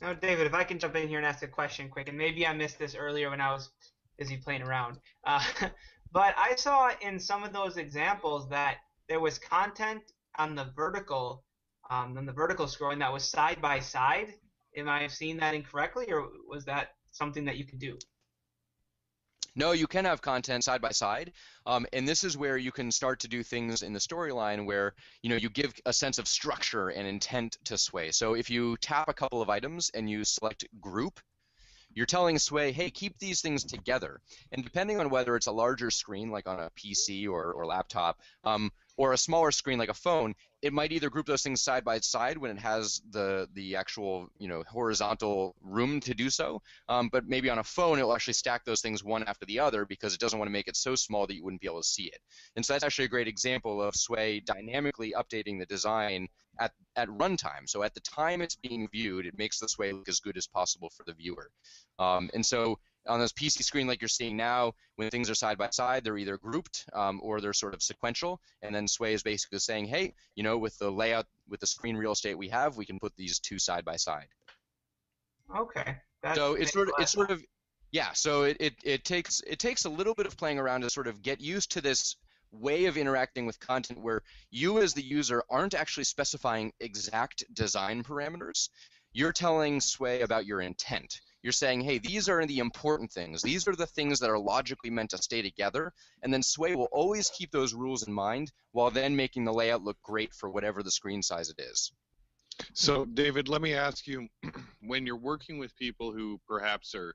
Now, David, if I can jump in here and ask a question quick, and maybe I missed this earlier when I was busy playing around, but I saw in some of those examples that there was content on the vertical scrolling that was side by side. Am I seeing that incorrectly, or was that something that you could do? No, you can have content side by side, and this is where you can start to do things in the storyline where you give a sense of structure and intent to sway. So if you tap a couple of items and you select group, you're telling Sway, hey, keep these things together. And depending on whether it's a larger screen, like on a PC or laptop, or a smaller screen like a phone, it might either group those things side by side when it has the actual horizontal room to do so, but maybe on a phone it will actually stack those things one after the other because it doesn't want to make it so small that you wouldn't be able to see it. And so that's actually a great example of Sway dynamically updating the design at runtime. So at the time it's being viewed, it makes the Sway look as good as possible for the viewer. And so on this PC screen like you're seeing now, when things are side by side, they're either grouped or they're sort of sequential. And then Sway is basically saying, hey, with the layout, with the screen real estate we have, we can put these two side by side. Okay. So it's sort of yeah. So it takes a little bit of playing around to sort of get used to this way of interacting with content where you as the user aren't actually specifying exact design parameters. You're telling Sway about your intent. You're saying, hey, these are the important things. These are the things that are logically meant to stay together. And then Sway will always keep those rules in mind while then making the layout look great for whatever the screen size it is. So, David, let me ask you, when you're working with people who perhaps are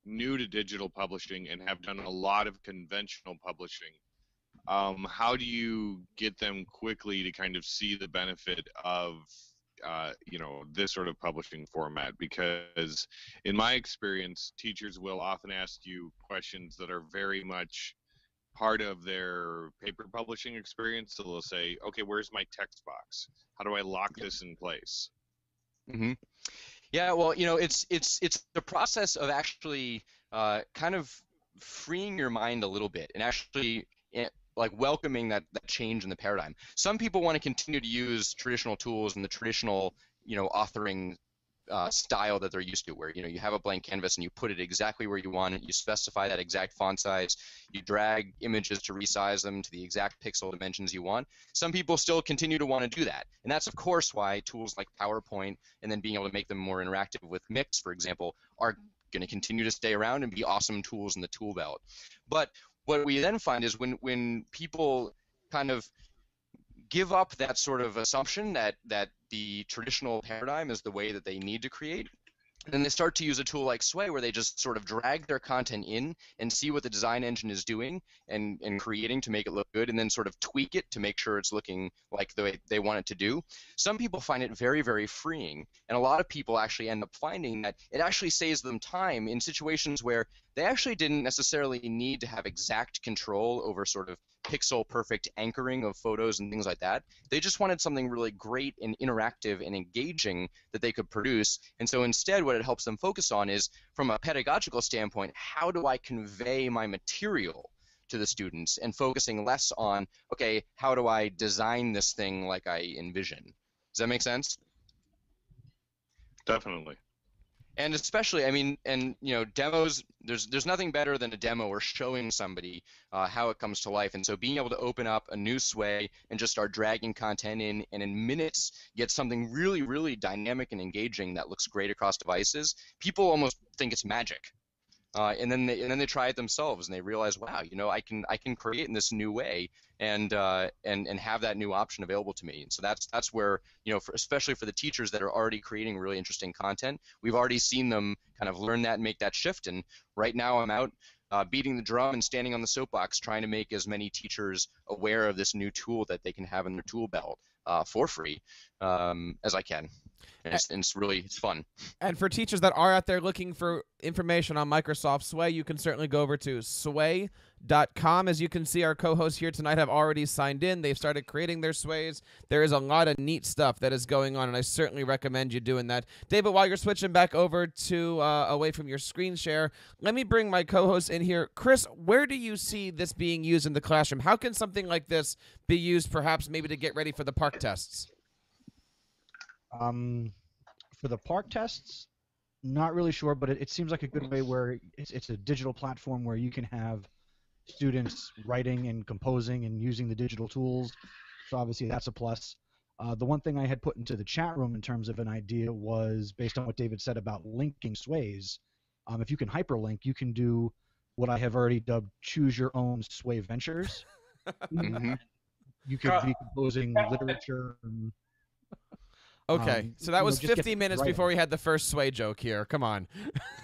new to digital publishing and have done a lot of conventional publishing, how do you get them quickly to kind of see the benefit of this sort of publishing format? Because in my experience, teachers will often ask you questions that are very much part of their paper publishing experience. So they'll say, okay, where's my text box? How do I lock this in place? Mm-hmm. Yeah, well, it's the process of actually kind of freeing your mind a little bit and actually like welcoming that change in the paradigm. Some people want to continue to use traditional tools and the traditional, authoring style that they're used to, where you have a blank canvas and you put it exactly where you want it. You specify that exact font size. You drag images to resize them to the exact pixel dimensions you want. Some people still continue to want to do that, and that's of course why tools like PowerPoint and then being able to make them more interactive with Mix, for example, are going to continue to stay around and be awesome tools in the tool belt. But what we then find is when people kind of give up that sort of assumption that the traditional paradigm is the way that they need to create, then they start to use a tool like Sway where they just sort of drag their content in and see what the design engine is doing and creating to make it look good, and then sort of tweak it to make sure it's looking like the way they want it to do. Some people find it very, very freeing, and a lot of people actually end up finding that it actually saves them time in situations where they actually didn't necessarily need to have exact control over sort of pixel perfect anchoring of photos and things like that. They just wanted something really great and interactive and engaging that they could produce. And so instead what it helps them focus on is, from a pedagogical standpoint, how do I convey my material to the students, and focusing less on, okay, how do I design this thing like I envision? Does that make sense? Definitely. And especially, I mean, and demos, there's nothing better than a demo or showing somebody how it comes to life. And so being able to open up a new Sway and just start dragging content in, and in minutes get something really, really dynamic and engaging that looks great across devices, people almost think it's magic. And then they try it themselves and they realize, wow, I can create in this new way and have that new option available to me. And so that's where, especially for the teachers that are already creating really interesting content, we've already seen them kind of learn that and make that shift. And right now I'm out beating the drum and standing on the soapbox trying to make as many teachers aware of this new tool that they can have in their tool belt for free as I can. And it's fun. And for teachers that are out there looking for information on Microsoft Sway, you can certainly go over to sway.com. As you can see, our co-hosts here tonight have already signed in. They've started creating their Sways. There is a lot of neat stuff that is going on, and I certainly recommend you doing that. David, while you're switching back over to away from your screen share, let me bring my co-host in here. Chris, where do you see this being used in the classroom? How can something like this be used perhaps maybe to get ready for the park tests? For the park tests, not really sure, but it seems like a good way where it's a digital platform where you can have students writing and composing and using the digital tools. So obviously that's a plus. The one thing I had put into the chat room in terms of an idea was based on what David said about linking Sways. If you can hyperlink, you can do what I have already dubbed choose your own Sway ventures. Mm-hmm. You could be composing literature and Okay, so that was just get 50 minutes right before on. we had the first Sway joke here. Come on.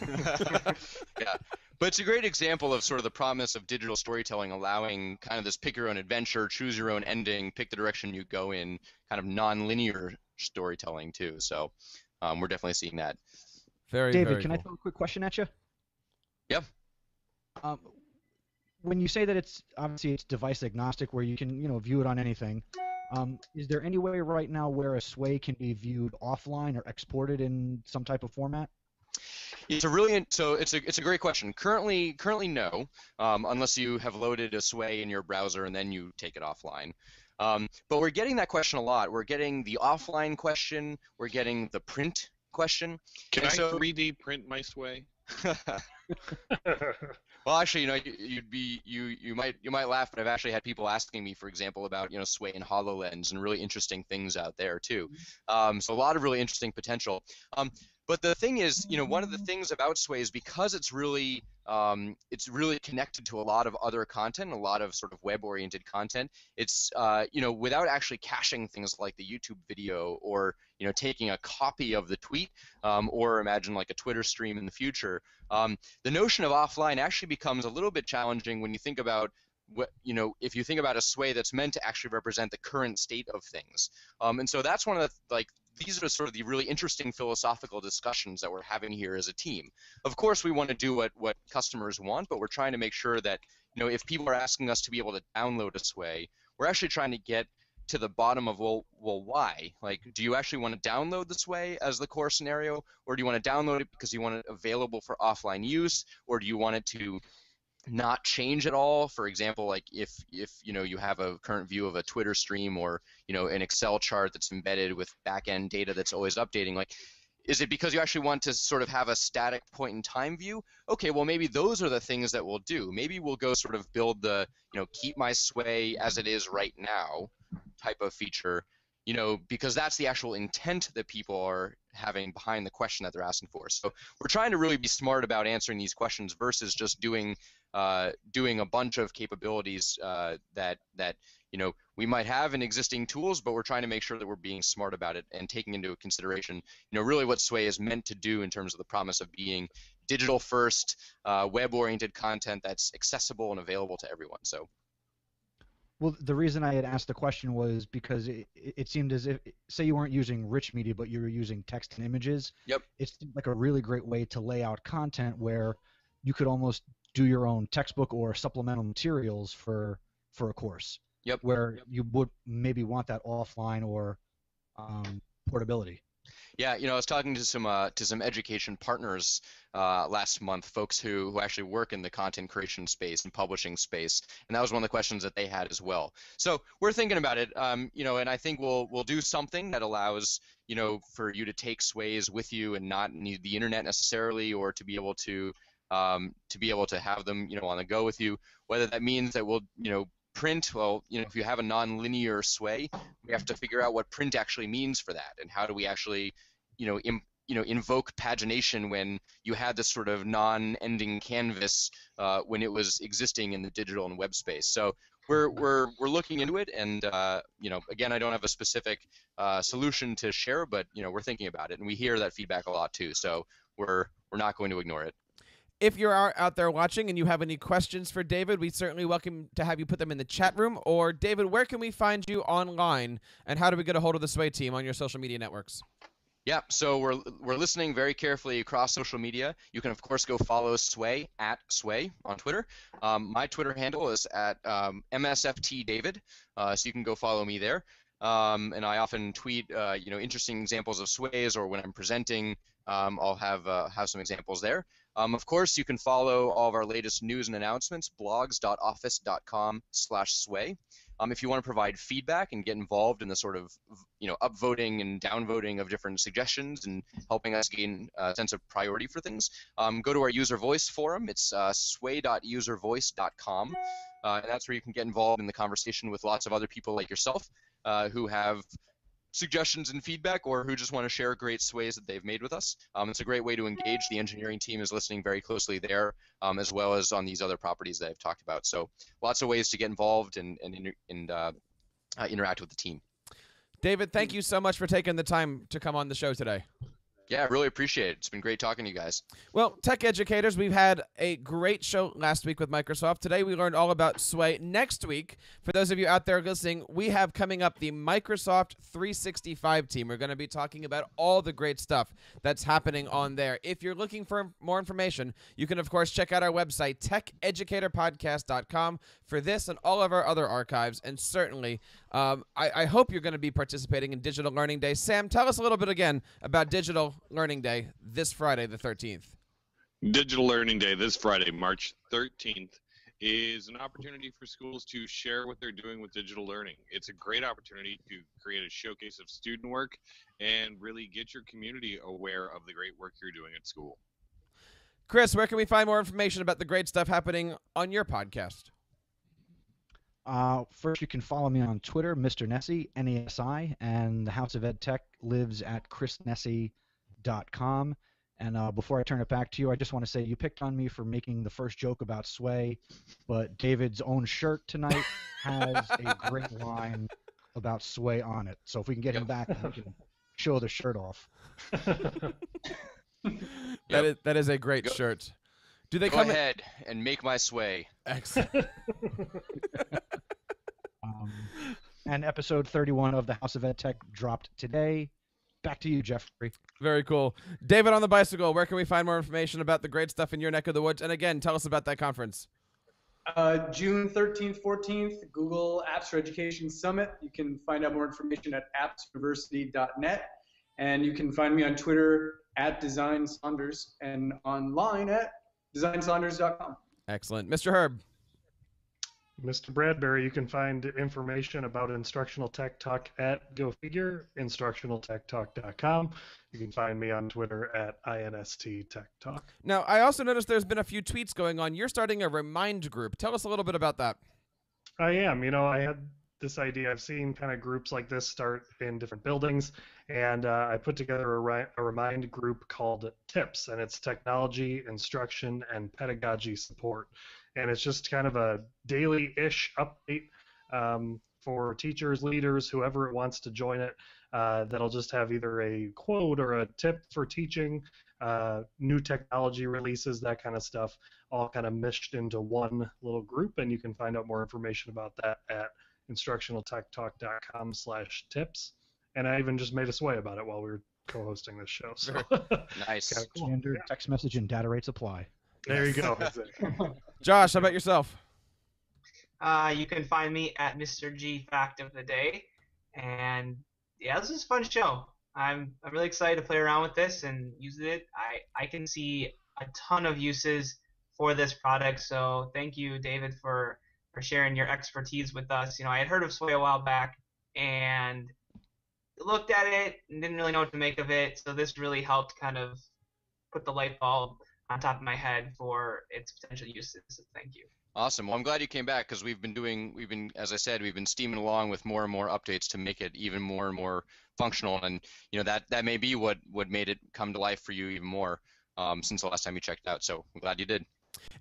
Yeah, but it's a great example of sort of the promise of digital storytelling, allowing kind of this pick your own adventure, choose your own ending, pick the direction you go in, kind of non-linear storytelling too. So we're definitely seeing that. Very, David, very can I cool. throw a quick question at you? Yep. When you say that it's obviously it's device agnostic, where you can view it on anything, is there any way right now where a Sway can be viewed offline or exported in some type of format? It's a great question. Currently no, unless you have loaded a Sway in your browser and then you take it offline. But we're getting that question a lot. We're getting the offline question. We're getting the print question. Can And I so- 3D print my Sway? Well, actually, you might laugh, but I've actually had people asking me, for example, about Sway and HoloLens and really interesting things out there too. So a lot of really interesting potential. But the thing is, one of the things about Sway is because it's really connected to a lot of other content, a lot of sort of web-oriented content. It's without actually caching things like the YouTube video or taking a copy of the tweet or imagine like a Twitter stream in the future. The notion of offline actually becomes a little bit challenging when you think about if you think about a Sway that's meant to actually represent the current state of things. And so that's one of the these are sort of the really interesting philosophical discussions that we're having here as a team. Of course, we want to do what customers want, but we're trying to make sure that if people are asking us to be able to download a Sway, we're actually trying to get to the bottom of well why? Like, do you actually want to download the Sway as the core scenario, or do you want to download it because you want it available for offline use, or do you want it to not change at all? For example, like if you have a current view of a Twitter stream or an Excel chart that's embedded with back-end data that's always updating, like is it because you actually want to sort of have a static point in time view? Okay, well maybe those are the things that we'll do. Maybe we'll go sort of build the keep my Sway as it is right now type of feature, because that's the actual intent that people are having behind the question that they're asking for. So we're trying to really be smart about answering these questions versus just doing a bunch of capabilities that we might have in existing tools, but we're trying to make sure that we're being smart about it and taking into consideration really what Sway is meant to do in terms of the promise of being digital first, web-oriented content that's accessible and available to everyone. So. Well, the reason I had asked the question was because it seemed as if, say you weren't using rich media, but you were using text and images. Yep. It seemed like a really great way to lay out content where you could almost do your own textbook or supplemental materials for a course. Yep. Where you would maybe want that offline or portability. Yeah, I was talking to some education partners last month, folks who actually work in the content creation space and publishing space, and that was one of the questions that they had as well. So we're thinking about it, and I think we'll do something that allows for you to take Sways with you and not need the internet necessarily, or to be able to have them on the go with you. Whether that means that we'll print, well, if you have a non-linear Sway, we have to figure out what print actually means for that, and how do we actually invoke pagination when you had this sort of non-ending canvas when it was existing in the digital and web space. So we're looking into it, and again, I don't have a specific solution to share, but we're thinking about it, and we hear that feedback a lot too. So we're not going to ignore it. If you're out there watching and you have any questions for David, we certainly welcome to have you put them in the chat room. Or, David, where can we find you online, and how do we get a hold of the Sway team on your social media networks? Yeah, so we're listening very carefully across social media. You can, of course, go follow Sway at Sway on Twitter. My Twitter handle is at MSFTDavid, so you can go follow me there. And I often tweet, interesting examples of Sways, or when I'm presenting, I'll have some examples there. Of course, you can follow all of our latest news and announcements, blogs.office.com/Sway. If you want to provide feedback and get involved in the sort of upvoting and downvoting of different suggestions and helping us gain a sense of priority for things, go to our user voice forum. It's sway.uservoice.com, and that's where you can get involved in the conversation with lots of other people like yourself who have suggestions and feedback, or who just want to share great Sways that they've made with us. It's a great way to engage. The engineering team is listening very closely there, as well as on these other properties that I've talked about. So lots of ways to get involved and interact with the team. David, thank you so much for taking the time to come on the show today. Yeah, I really appreciate it. It's been great talking to you guys. Well, tech educators, we've had a great show last week with Microsoft. Today we learned all about Sway. Next week, for those of you out there listening, we have coming up the Microsoft 365 team. We're going to be talking about all the great stuff that's happening on there. If you're looking for more information, you can, of course, check out our website, TechEducatorPodcast.com, for this and all of our other archives. And certainly, I hope you're going to be participating in Digital Learning Day. Sam, tell us a little bit again about Digital Learning Day this Friday, the 13th. Digital Learning Day this Friday, March 13th, is an opportunity for schools to share what they're doing with digital learning. It's a great opportunity to create a showcase of student work and really get your community aware of the great work you're doing at school. Chris, where can we find more information about the great stuff happening on your podcast? First, you can follow me on Twitter, Mr. Nesi, Nesi, and the House of Ed Tech lives at chrisnesi.com. And before I turn it back to you, I just want to say you picked on me for making the first joke about Sway, but David's own shirt tonight has a great line about Sway on it. So if we can get him back, we can show the shirt off. That is a great shirt. Do they Go come ahead and make my Sway. Excellent. And episode 31 of the House of Ed Tech dropped today. Back to you, Jeffrey. Very cool. David on the bicycle, where can we find more information about the great stuff in your neck of the woods? And again, tell us about that conference. June 13th, 14th, Google Apps for Education Summit. You can find out more information at appsuniversity.net. And you can find me on Twitter at DesignSaunders and online at designsaunders.com. Excellent. Mr. Herb. Mr. Bradbury, you can find information about Instructional Tech Talk at GoFigure, instructionaltechtalk.com. You can find me on Twitter at INSTTechTalk. Now, I also noticed there's been a few tweets going on. You're starting a Remind group. Tell us a little bit about that. I am. I had this idea. I've seen kind of groups like this start in different buildings, and I put together a Remind group called TIPS, and it's Technology, Instruction, and Pedagogy Support. And it's just kind of a daily-ish update for teachers, leaders, whoever wants to join it. That'll just have either a quote or a tip for teaching, new technology releases, that kind of stuff, all kind of meshed into one little group. And you can find out more information about that at instructionaltechtalk.com/tips. And I even just made a sway about it while we were co-hosting this show. So Nice. Kind of cool. Standard text message and data rates apply. There you go. Josh, how about yourself? You can find me at Mr. G Fact of the Day. And yeah, this is a fun show. I'm really excited to play around with this and use it. I can see a ton of uses for this product. So thank you, David, for sharing your expertise with us. I had heard of Sway a while back and looked at it and didn't really know what to make of it. So this really helped kind of put the light bulb on top of my head for its potential uses. So thank you. Awesome. Well, I'm glad you came back because as I said, we've been steaming along with more and more updates to make it even more and more functional. And that may be what made it come to life for you even more since the last time you checked it out. So I'm glad you did.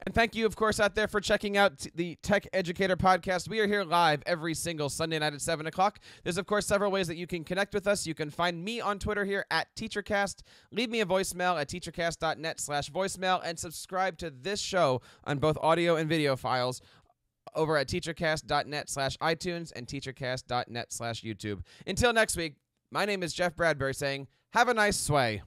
And thank you, of course, out there for checking out the Tech Educator Podcast. We are here live every single Sunday night at 7 o'clock. There's, of course, several ways that you can connect with us. You can find me on Twitter here at TeacherCast. Leave me a voicemail at teachercast.net/voicemail and subscribe to this show on both audio and video files over at teachercast.net/iTunes and teachercast.net/YouTube. Until next week, my name is Jeff Bradbury saying, have a nice sway.